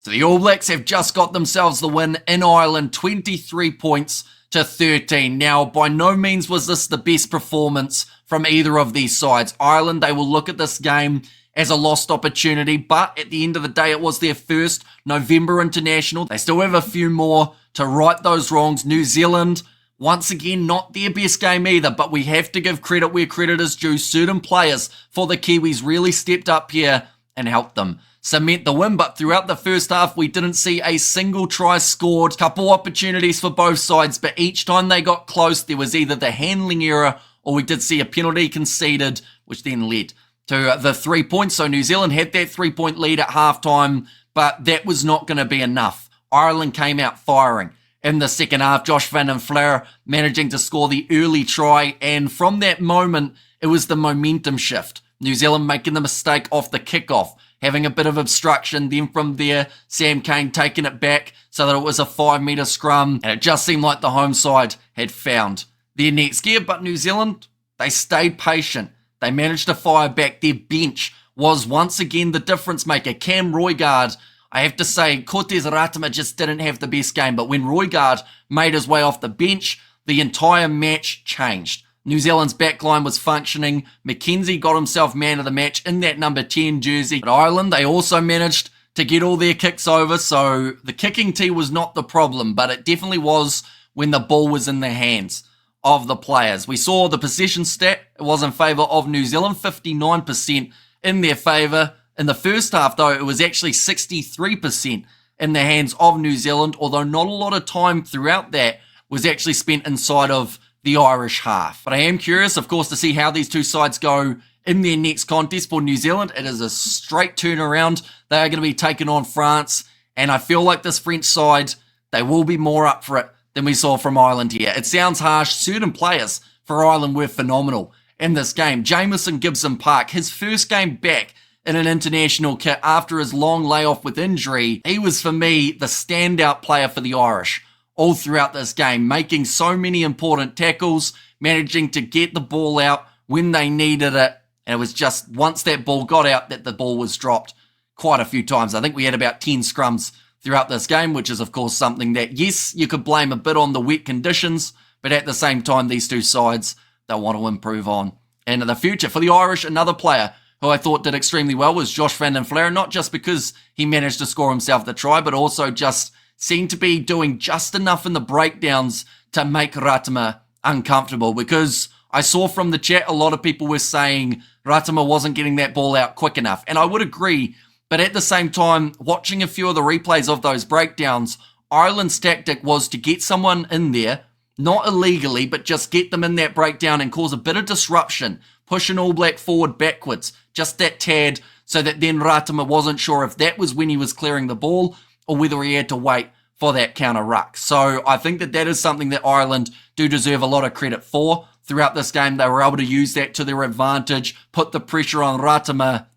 So the All Blacks have just got themselves the win in Ireland, 23 points to 13. Now, by no means was this the best performance from either of these sides. Ireland, they will look at this game as a lost opportunity, but at the end of the day, it was their first November international. They still have a few more to right those wrongs. New Zealand, once again, not their best game either, but we have to give credit where credit is due. Certain players for the Kiwis really stepped up here and helped them cement the win, but throughout the first half, we didn't see a single try scored. Couple opportunities for both sides, but each time they got close, there was either the handling error or we did see a penalty conceded, which then led to the 3 points. So New Zealand had that 3-point lead at halftime, but that was not going to be enough. Ireland came out firing in the second half. Josh Van den Flair managing to score the early try, and from that moment, it was the momentum shift. New Zealand making the mistake off the kickoff, having a bit of obstruction. Then from there, Sam Cane taking it back so that it was a 5-metre scrum. And it just seemed like the home side had found their next gear. But New Zealand, they stayed patient. They managed to fire back. Their bench was once again the difference maker. Cam Roigard, I have to say, Cortez Ratama just didn't have the best game. But when Roigard made his way off the bench, the entire match changed. New Zealand's backline was functioning. McKenzie got himself man of the match in that number 10 jersey. But Ireland, they also managed to get all their kicks over, so the kicking tee was not the problem, but it definitely was when the ball was in the hands of the players. We saw the possession stat. It was in favour of New Zealand, 59% in their favour. In the first half, though, it was actually 63% in the hands of New Zealand, although not a lot of time throughout that was actually spent inside of the Irish half. But I am curious, of course, to see how these two sides go in their next contest. For New Zealand, it is a straight turnaround. They are going to be taking on France, and I feel like this French side, they will be more up for it than we saw from Ireland here. It sounds harsh. Certain players for Ireland were phenomenal in this game. Jamison Gibson Park, his first game back in an international kit after his long layoff with injury, he was, for me, the standout player for the Irish all throughout this game, making so many important tackles, managing to get the ball out when they needed it. And it was just once that ball got out that the ball was dropped quite a few times. I think we had about 10 scrums throughout this game, which is, of course, something that, yes, you could blame a bit on the wet conditions, but at the same time, these two sides, they want to improve on in the future. For the Irish, another player who I thought did extremely well was Josh Van den Flair, not just because he managed to score himself the try, but also just seemed to be doing just enough in the breakdowns to make Ratama uncomfortable, because I saw from the chat a lot of people were saying Ratama wasn't getting that ball out quick enough, and I would agree, but at the same time, watching a few of the replays of those breakdowns, Ireland's tactic was to get someone in there, not illegally, but just get them in that breakdown and cause a bit of disruption, push an All Black forward backwards, just that tad, so that then Ratama wasn't sure if that was when he was clearing the ball or whether he had to wait for that counter ruck. So I think that is something that Ireland do deserve a lot of credit for. Throughout this game, they were able to use that to their advantage, put the pressure on Ratama,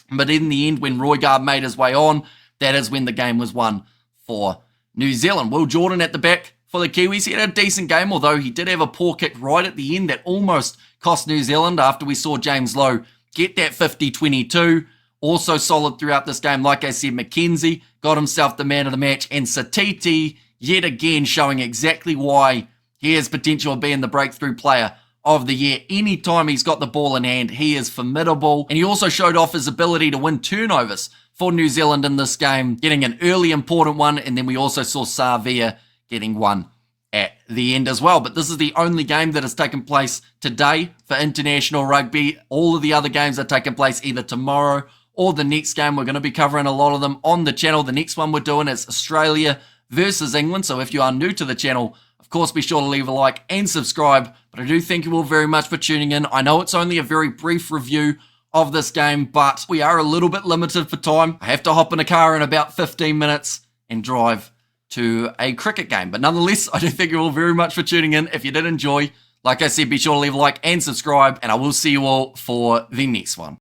but in the end, when Roigard made his way on, that is when the game was won for New Zealand. Will Jordan at the back for the Kiwis. He had a decent game, although he did have a poor kick right at the end that almost cost New Zealand after we saw James Lowe get that 50-22. Also solid throughout this game, like I said, McKenzie got himself the man of the match, and Satiti, yet again, showing exactly why he has potential of being the breakthrough player of the year. Anytime he's got the ball in hand, he is formidable. And he also showed off his ability to win turnovers for New Zealand in this game, getting an early important one, and then we also saw Savia getting one at the end as well. But this is the only game that has taken place today for international rugby. All of the other games are taking place either tomorrow or the next game. We're going to be covering a lot of them on the channel. The next one we're doing is Australia versus England. So if you are new to the channel, of course, be sure to leave a like and subscribe. But I do thank you all very much for tuning in. I know it's only a very brief review of this game, but we are a little bit limited for time. I have to hop in a car in about 15 minutes and drive to a cricket game. But nonetheless, I do thank you all very much for tuning in. If you did enjoy, like I said, be sure to leave a like and subscribe, and I will see you all for the next one.